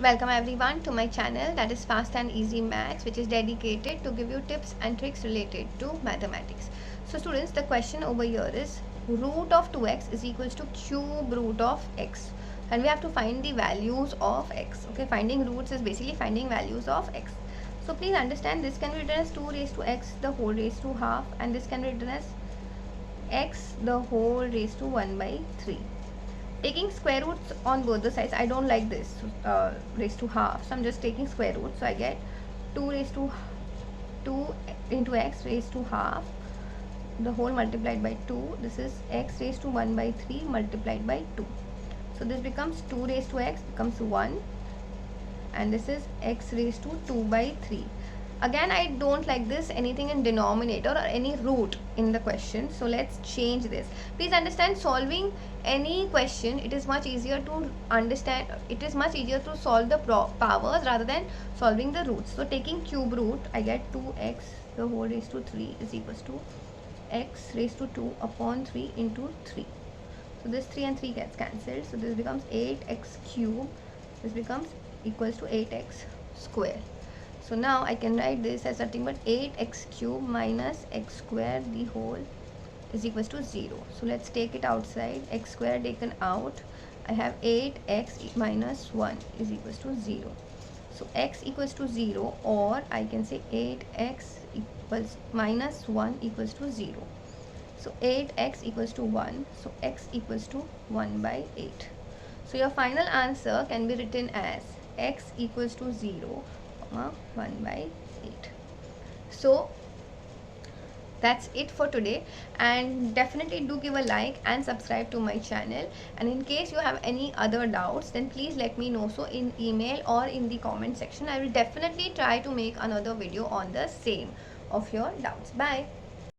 Welcome everyone to my channel, that is Fast and Easy Maths, which is dedicated to give you tips and tricks related to mathematics. So students, the question over here is root of 2x is equals to cube root of x, and we have to find the values of x. Okay, finding roots is basically finding values of x. So please understand, this can be written as 2 raised to x the whole raised to half, and this can be written as x the whole raised to 1 by 3. Taking square roots on both the sides, I don't like this raised to half, so I'm just taking square roots. So I get 2 raised to 2 into x raised to half the whole multiplied by 2. This is x raised to 1 by 3 multiplied by 2. So this becomes 2 raised to x becomes 1, and this is x raised to 2 by 3. Again, I don't like this anything in denominator or any root in the question, so let's change this. Please understand, solving any question, it is much easier to understand, it is much easier to solve the powers rather than solving the roots. So taking cube root, I get 2x the whole raised to 3 is equals to x raised to 2 upon 3 into 3. So this 3 and 3 gets cancelled, so this becomes 8x cube. This becomes equals to 8x square. So now I can write this as nothing but 8x cube minus x square the whole is equals to 0. So let's take it outside. X square taken out, I have 8x minus 1 is equals to 0. So x equals to 0, or I can say 8x equals minus 1 equals to 0. So 8x equals to 1. So x equals to 1 by 8. So your final answer can be written as x equals to 0, 1 by 8. So that's it for today, and definitely do give a like and subscribe to my channel. And in case you have any other doubts, then please let me know, so in email or in the comment section. I will definitely try to make another video on the same of your doubts. Bye.